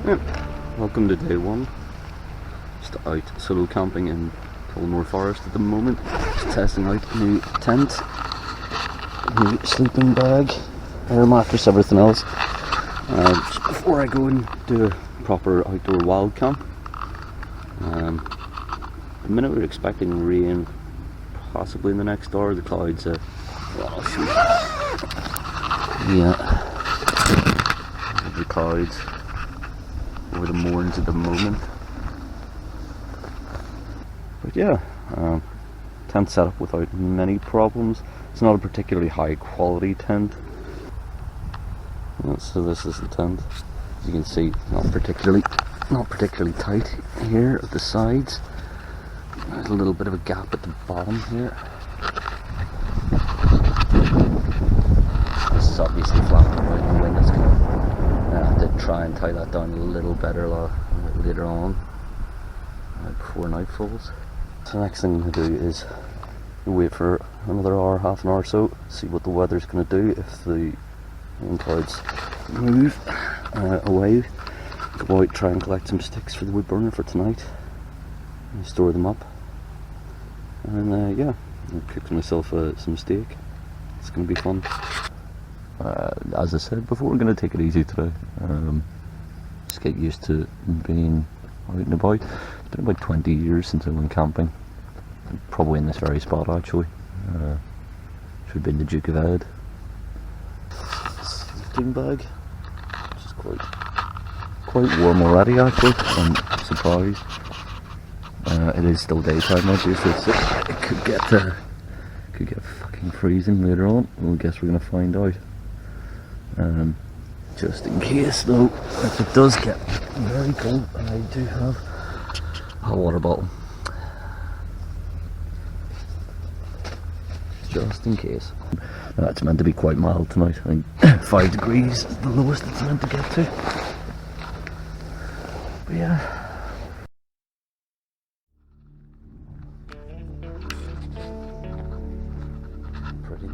Yeah. Welcome to day one. Just out solo camping in Tollymore Forest at the moment. Just testing out the new tent, new sleeping bag, air mattress, everything else. Just before I go and do a proper outdoor wild camp. The minute we're expecting rain, possibly in the next hour. The clouds well, I'll show you. Yeah. The clouds over the moorings at the moment. But yeah, tent set up without many problems. It's not a particularly high quality tent. So this is the tent. As you can see, not particularly tight here at the sides. There's a little bit of a gap at the bottom here. This is obviously flapping around the wind. It's gonna have to try and tie that down a little better later on, before night falls. So the next thing I'm going to do is wait for another hour, half an hour or so, see what the weather's going to do. If the rain clouds move away, go out, try and collect some sticks for the wood burner for tonight and store them up. And yeah, I'll cook myself some steak. It's going to be fun. As I said before, I'm going to take it easy today. Just get used to being out and about. It's been about 20 years since I went camping. Probably in this very spot actually. Should have been the Duke of Ed. Sleeping bag. Which is quite warm already actually. I'm surprised. It is still daytime obviously, so it could get fucking freezing later on. Well, I guess we're gonna find out. Just in case though, if it does get very cold, I do have a water bottle. Just in case. It's meant to be quite mild tonight. I think 5 degrees is the lowest it's meant to get to. But yeah. Pretty.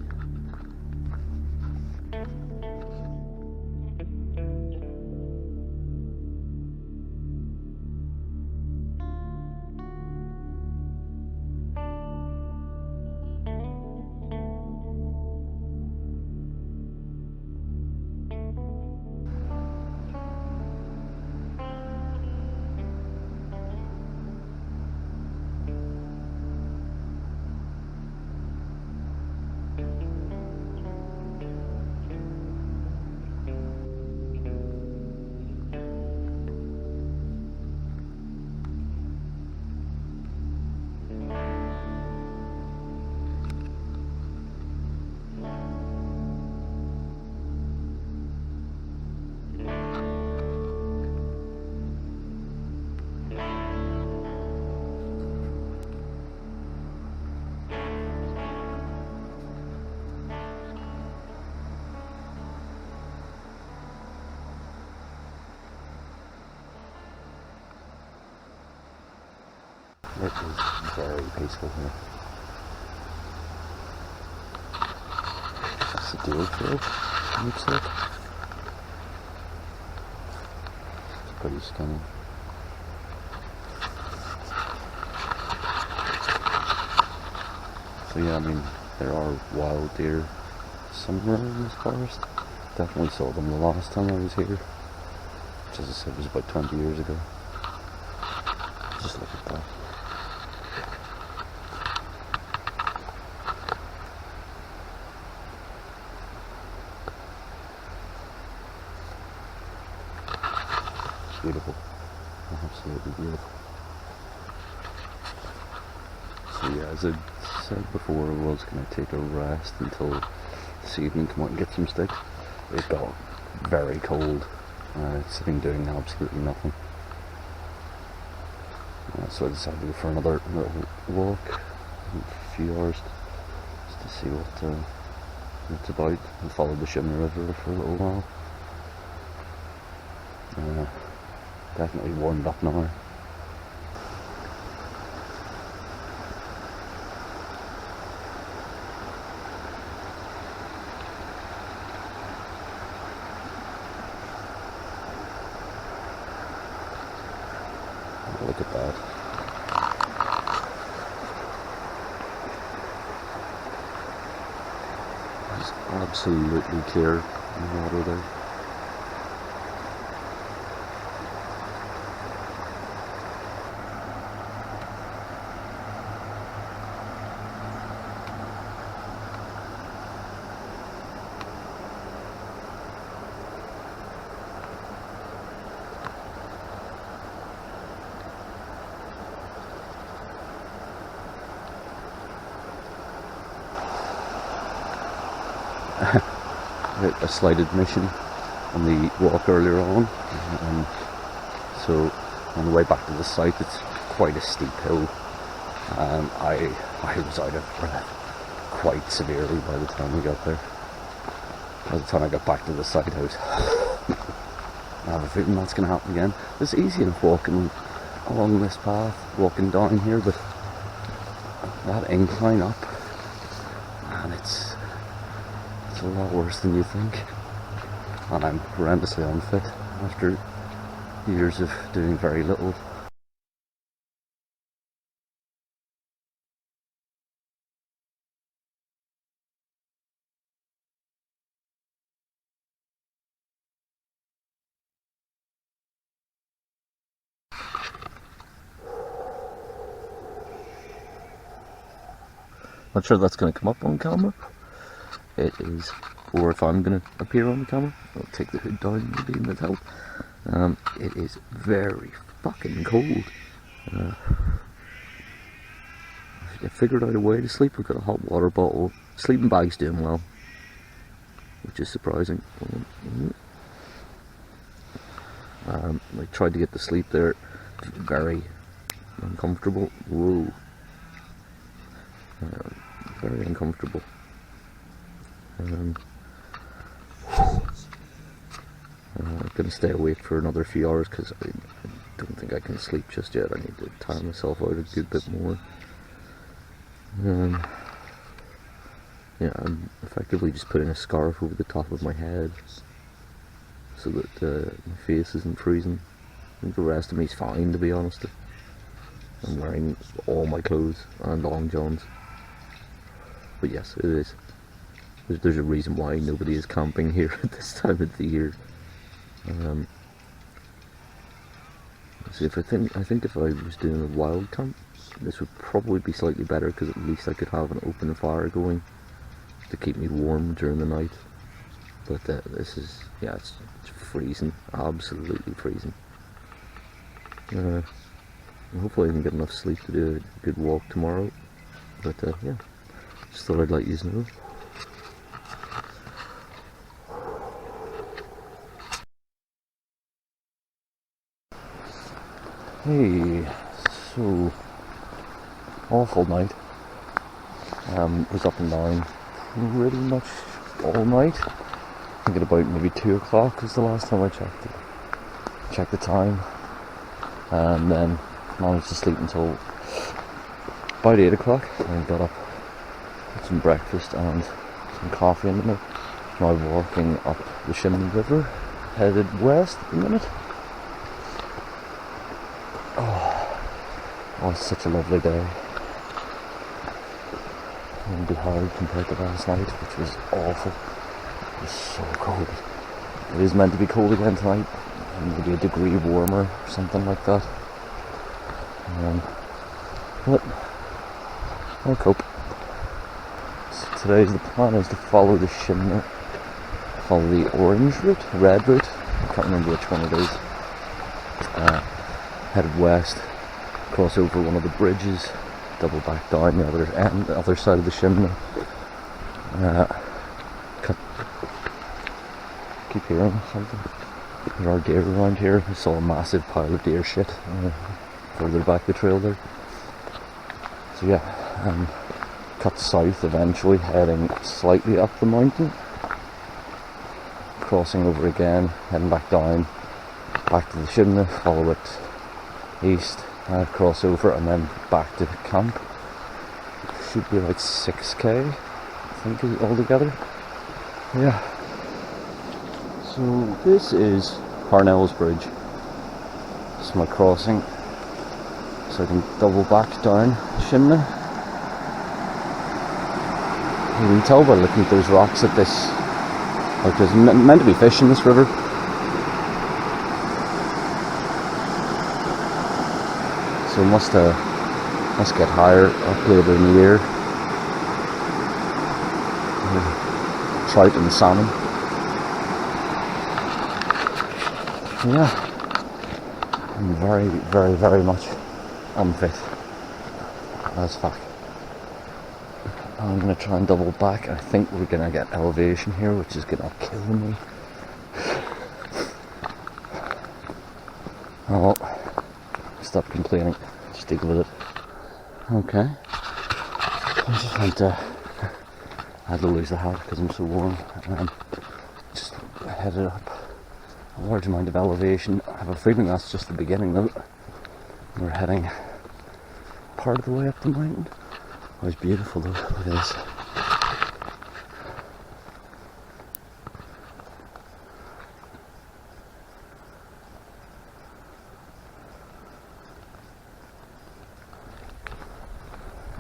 It is very peaceful here. That's a deer field, looks like. It's pretty skinny. So yeah, I mean, there are wild deer somewhere in this forest. Definitely saw them the last time I was here, which as I said was about 20 years ago. Just look at that. Beautiful, absolutely beautiful. So yeah, as I said before, I was going to take a rest until this evening, come out and get some sticks. It got very cold, sitting doing absolutely nothing. So I decided to go for another little walk, a few hours, just to see what it's about. I followed the Shimmer River for a little while. Definitely warmed up now. Look at that. It's absolutely clear in the water there. A slight admission on the walk earlier on. So on the way back to the site, it's quite a steep hill. I was out of breath quite severely by the time we got there. By the time I got back to the site, I have a feeling that's going to happen again. It's easy enough walking along this path, walking down here, but that incline up, man, it's a lot worse than you think. And I'm horrendously unfit after years of doing very little. Not sure that's going to come up on camera. It is, or if I'm going to appear on the camera. I'll take the hood down, maybe in the help. It is very fucking cold. I figured out a way to sleep. We've got a hot water bottle. Sleeping bag's doing well, which is surprising. I tried to get to sleep there. Very uncomfortable. Whoa. Very uncomfortable. I'm going to stay awake for another few hours because I don't think I can sleep just yet. I need to tire myself out a good bit more. Yeah, I'm effectively just putting a scarf over the top of my head so that my face isn't freezing. I think the rest of me's fine, to be honest. I'm wearing all my clothes and long johns. But yes, it is. There's a reason why nobody is camping here at this time of the year. So I think if I was doing a wild camp, this would probably be slightly better because at least I could have an open fire going to keep me warm during the night. But this is, yeah, it's freezing, absolutely freezing. Hopefully I can get enough sleep to do a good walk tomorrow. But yeah, just thought I'd let you know. Hey, so awful night. Was up and down pretty much all night. I think at about maybe 2 o'clock was the last time I checked the time, and then managed to sleep until about 8 o'clock. And got up, had some breakfast and some coffee in the minute. Now walking up the Chimney River, headed west at the minute. Oh, it's such a lovely day. It won't be hard compared to last night, which was awful. It was so cold. It is meant to be cold again tonight, maybe a degree warmer or something like that. But I'll cope. So the plan is to follow the Chimney, follow the orange route, red route. I can't remember which one it is. Headed west, cross over one of the bridges, double back down the other side of the Chimney. Keep hearing something. There are deer around here. I saw a massive pile of deer shit further back the trail there. So yeah, cut south eventually, heading slightly up the mountain, crossing over again, heading back down, back to the Chimney, follow it east, cross over and then back to camp. Should be like 6k, I think, altogether. Yeah. So this is Parnell's Bridge. This is my crossing so I can double back down the chimney. You can tell by looking at those rocks that this, like, there's meant to be fish in this river. So it must get higher up later in the year. Trout and salmon. Yeah, I'm very, very, very much unfit as fuck. I'm gonna try and double back. I think we're gonna get elevation here, which is gonna kill me. Oh well, stop complaining, just deal with it. Okay, I just went I had to lose the hat because I'm so warm, and just headed up a large amount of elevation. I have a feeling that's just the beginning though. We're heading part of the way up the mountain. Oh, it's beautiful though, look at this.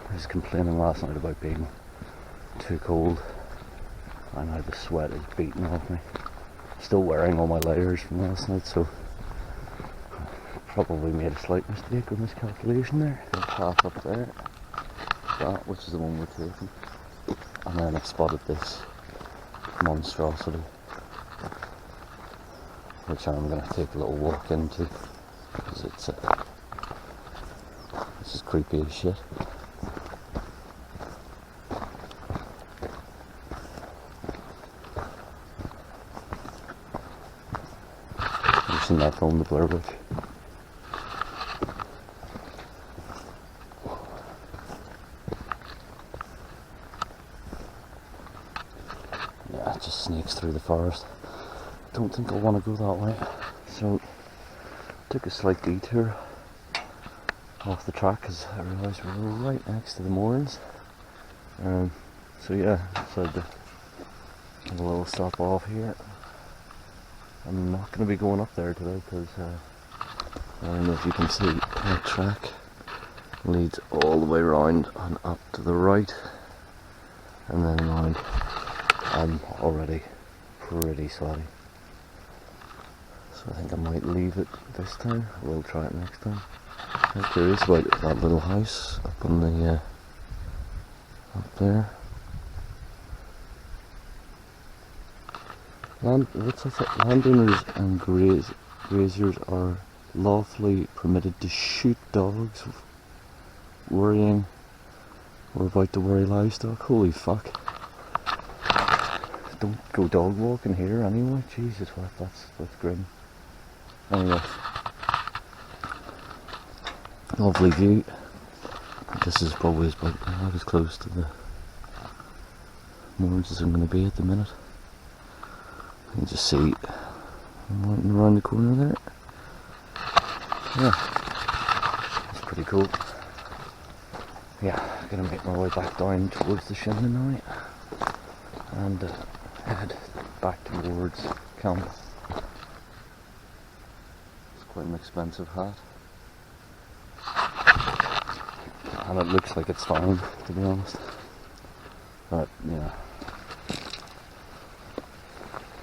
I was complaining last night about being too cold, and now the sweat is beating off me. Still wearing all my layers from last night, so probably made a slight mistake on this calculation there. The path up there, that, which is the one we're taking, and then I've spotted this monstrosity, which I'm going to take a little walk into, because it's this is creepy as shit. I've seen that film, The Blair Witch. Yeah, it just sneaks through the forest. Don't think I'll want to go that way, so took a slight detour off the track because I realised we were right next to the moorings. So yeah, decided to have a little stop off here. I'm not going to be going up there today because I don't know if you can see, the track leads all the way around and up to the right and then around. I'm already pretty sweaty, so I think I might leave it this time. We'll try it next time. I'm curious about that little house up on the up there. Landowners and graziers are lawfully permitted to shoot dogs worrying or about to worry livestock. Holy fuck. Don't go dog walking here anyway. Jesus, what? That's grim. Anyway, lovely view. This is probably about as close to the moors as I'm going to be at the minute. You can just see mountain around the corner there. Yeah, it's pretty cool. Yeah, I'm going to make my way back down towards the chimney now and head back towards camp. It's quite an expensive hat, and it looks like it's fine, to be honest, but yeah,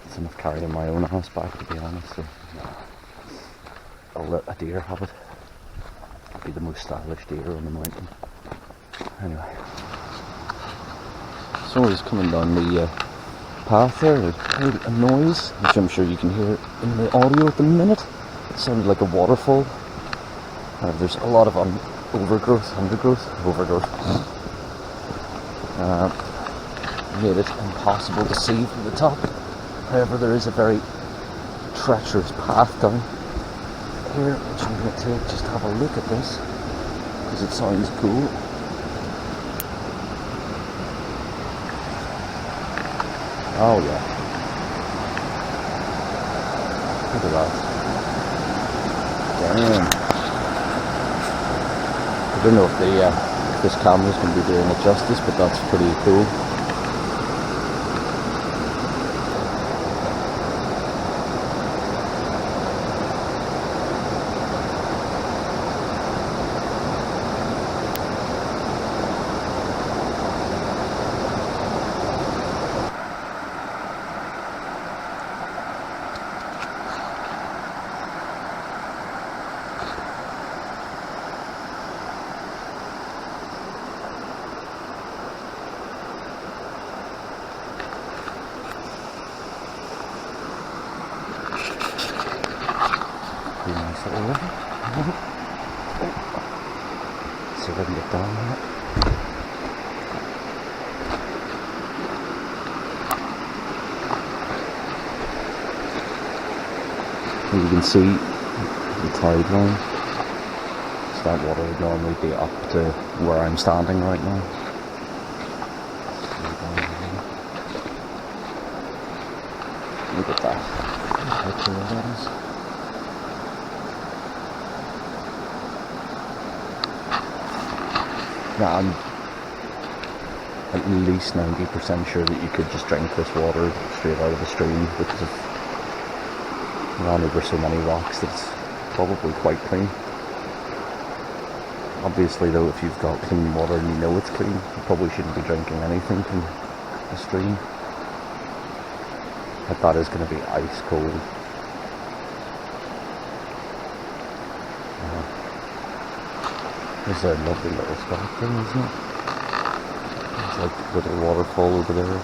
it's enough carrying my own ass back, to be honest, so I'll let a deer have it. It'll be the most stylish deer on the mountain. Anyway, somebody's coming down the path there. I heard a noise, which I'm sure you can hear in the audio at the minute. It sounded like a waterfall. There's a lot of overgrowth. Made it impossible to see from the top. However, there is a very treacherous path down here, which I'm going to take just to have a look at this, because it sounds cool. Oh yeah. Look at that. Damn. I don't know if this camera's going to be doing it justice, but that's pretty cool. nice little river. See if I can get down there. And you can see the tide line. So that water would normally be up to where I'm standing right now. Look at that. How cool that is. Now I'm at least 90% sure that you could just drink this water straight out of the stream because of ran over so many rocks that it's probably quite clean. Obviously though, if you've got clean water and you know it's clean, you probably shouldn't be drinking anything from the stream. But that is going to be ice cold. There's a lovely little spot there, isn't it? There's like a little waterfall over there.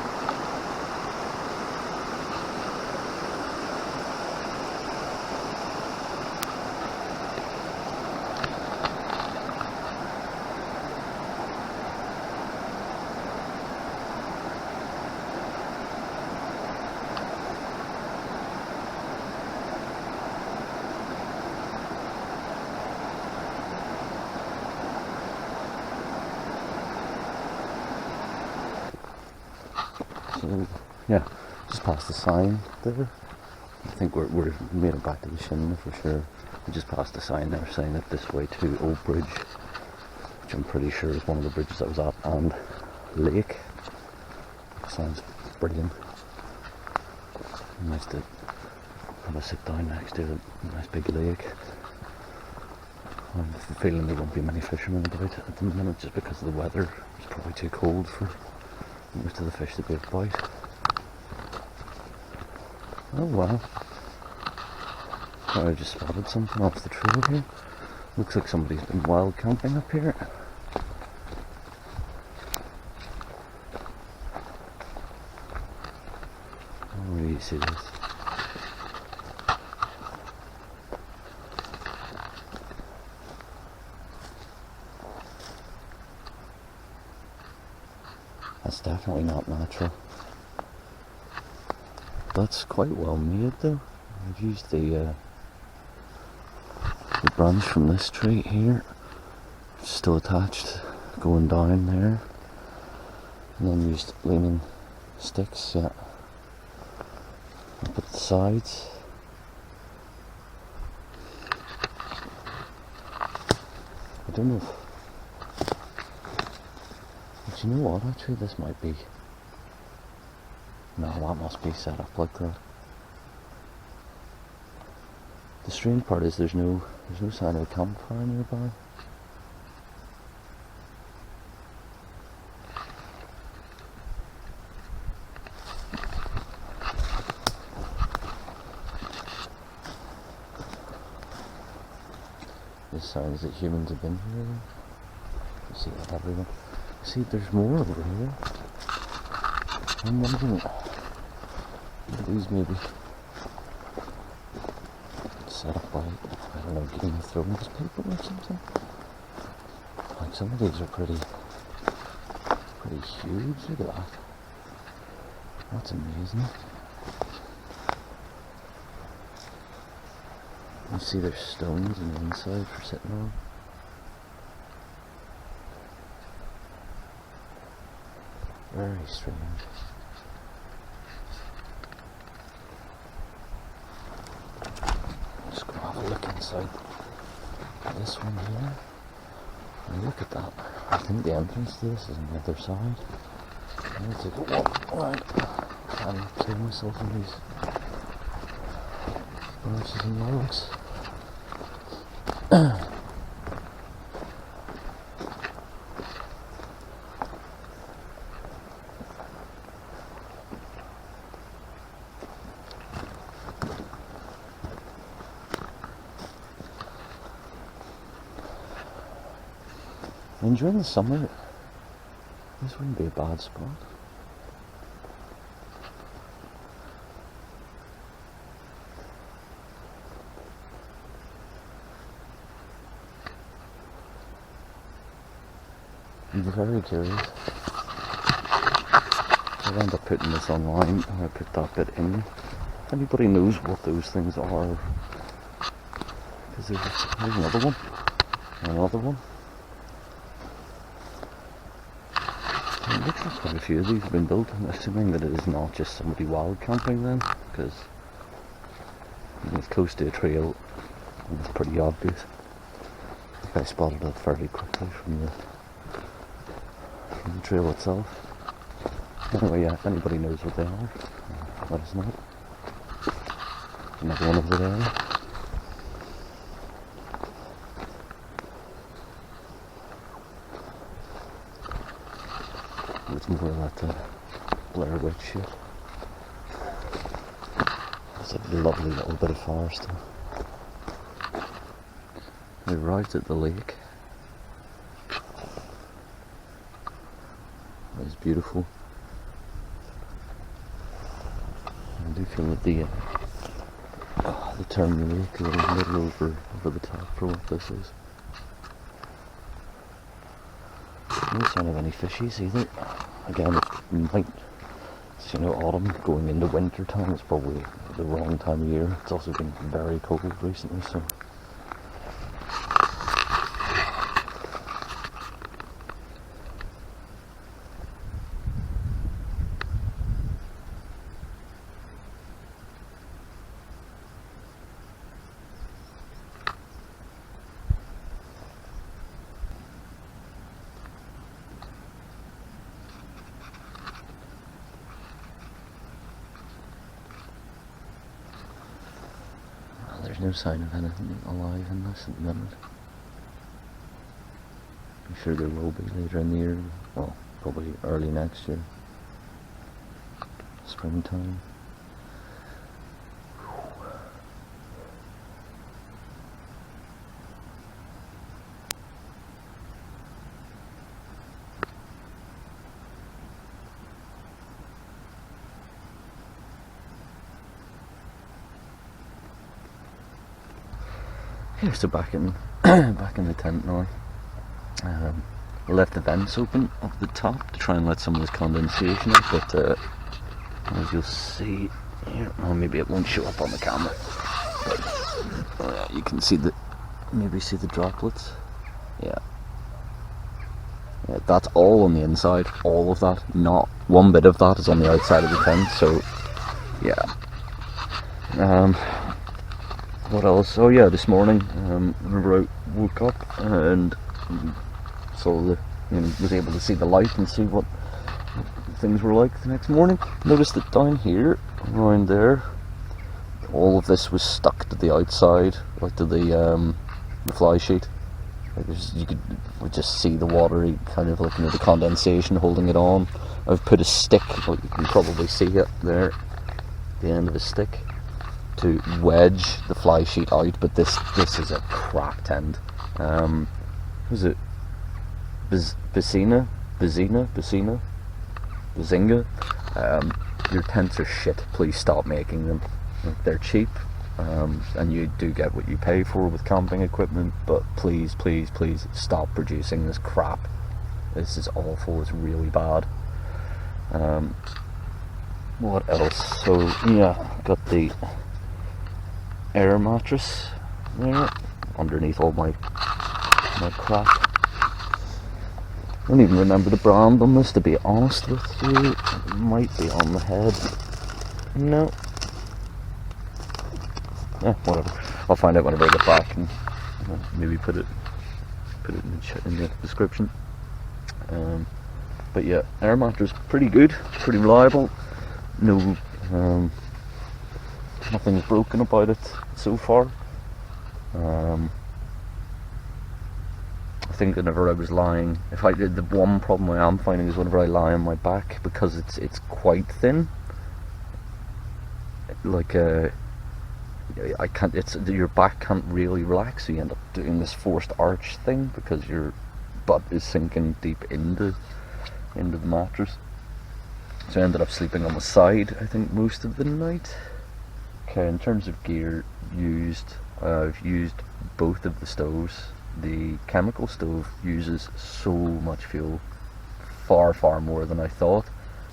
So, yeah, just past the sign there. I think we're made it back to the Shin for sure. We just passed the sign there saying that this way to Old Bridge, which I'm pretty sure is one of the bridges I was at, and Lake. Sounds brilliant. Nice to have a sit down next to a nice big lake. I have a feeling there won't be many fishermen about at the minute just because of the weather. It's probably too cold for most of the fish to be about. Oh wow. I just spotted something off the trail here. Looks like somebody's been wild camping up here. Oh, where do you see this? That's definitely not natural. That's quite well made though. I've used the branch from this tree here, still attached, going down there, and then used leaning sticks, yeah, up at the sides. I don't know if, but you know what, actually this might be, no, that must be set up like that. The strange part is there's no sign of a campfire nearby. This signs that humans have been here. You see that everywhere. See, there's more over here. I'm wondering, these maybe set up by, I don't know, Game of Thrones people or something. Like some of these are pretty huge. Look at that. That's amazing. You see there's stones on the inside for sitting on. Very strange. Just gonna have a look inside this one here. And look at that. I think the entrance to this is on the other side. I'm gonna take a walk around and kill myself in these branches and logs. And during the summer, this wouldn't be a bad spot. I'm very curious. I'll end up putting this online. I put that bit in. If anybody knows what those things are, because there's another one, and another one. It looks like quite a few of these have been built. I'm assuming that it is not just somebody wild camping then, because it's close to a trail and it's pretty obvious. I think I spotted it fairly quickly from the trail itself. Anyway, yeah, if anybody knows what they are, let us know. Another one over there. It's more of that Blair Witch shit. It's a lovely little bit of forest. We arrived at the lake. It's beautiful. I do feel that the term lake is a little over the top for what this is. No sign of any fishies either. Again, it might, it's, you know, autumn going into winter time. It's probably the wrong time of year. It's also been very cold recently, so. There's no sign of anything alive in this at the minute. I'm sure there will be later in the year. Well, probably early next year. Springtime. Yeah, so back in the tent now. I left the vents open up the top to try and let some of this condensation out, but as you'll see here, well, maybe it won't show up on the camera, but you can see maybe see the droplets. Yeah, that's all on the inside. All of that, not one bit of that is on the outside of the tent. So yeah. What else? Oh yeah, this morning, whenever I woke up and saw was able to see the light and see what things were like the next morning. Noticed that down here, around there, all of this was stuck to the outside, like to the fly sheet. Like you would just see the watery kind of like, you know, the condensation holding it on. I've put a stick, like you can probably see it there, the end of a stick, to wedge the fly sheet out, but this is a cracked end. Was it Bazinga? Your tents are shit. Please stop making them. They're cheap, and you do get what you pay for with camping equipment, but please stop producing this crap. This is awful. It's really bad. What else? So yeah, got the air mattress there underneath all my crap. I don't even remember the brand on this, to be honest with you. It might be on the head. No. Yeah, whatever. I'll find out whenever I get back and maybe put it in the description. But yeah, air mattress, pretty good, pretty reliable. No, nothing's broken about it so far. I think whenever I was lying, the one problem I am finding is whenever I lie on my back, because it's quite thin. Like I can't. Your back can't really relax, so you end up doing this forced arch thing because your butt is sinking deep into the mattress. So I ended up sleeping on the side, I think, most of the night. Okay, in terms of gear used, I've used both of the stoves. the chemical stove uses so much fuel, far more than I thought,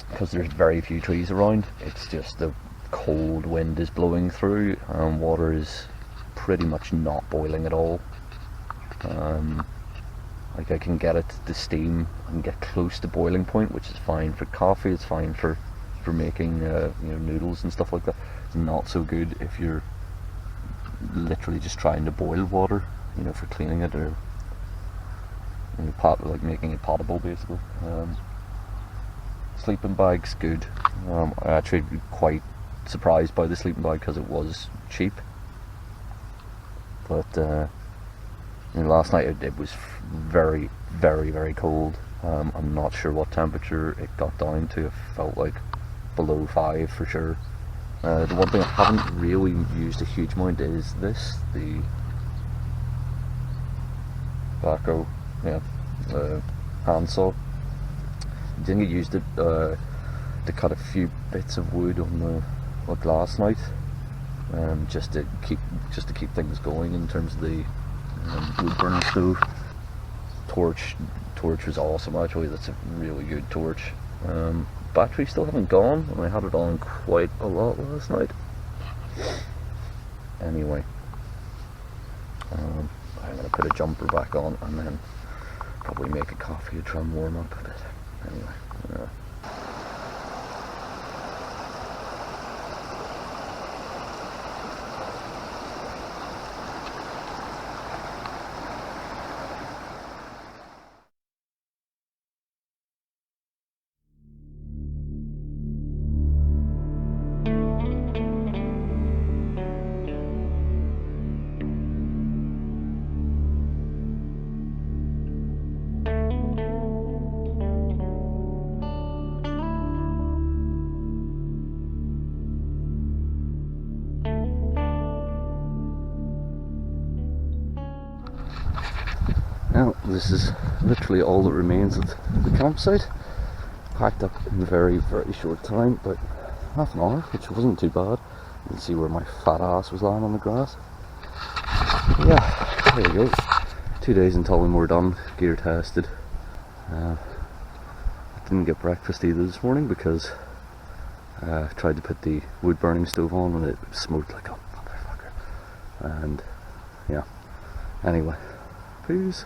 because there's very few trees around. It's just the cold wind is blowing through and water is pretty much not boiling at all. Like I can get it to steam and get close to boiling point, which is fine for coffee. It's fine for making noodles and stuff like that. It's not so good if you're literally just trying to boil water, for cleaning it, or like making it potable basically. Sleeping bag's good. I actually quite surprised by the sleeping bag because it was cheap, but last night it was very cold. I'm not sure what temperature it got down to. It felt like below 5 for sure. The one thing I haven't really used a huge amount is the backhoe, handsaw. I think I used it to cut a few bits of wood on the last night, just to keep things going in terms of the wood burning stove. Torch was awesome actually. That's a really good torch. Battery still haven't gone, and I had it on quite a lot last night. Anyway, I'm gonna put a jumper back on and then probably make a coffee to try and warm up a bit. Anyway. Now, this is literally all that remains of the campsite. Packed up in a very short time, but half an hour, which wasn't too bad. You can see where my fat ass was lying on the grass. Yeah, there you go. 2 days in Tollymore done, gear tested. I didn't get breakfast either this morning because I tried to put the wood burning stove on and it smoked like a motherfucker. And yeah, anyway, peace.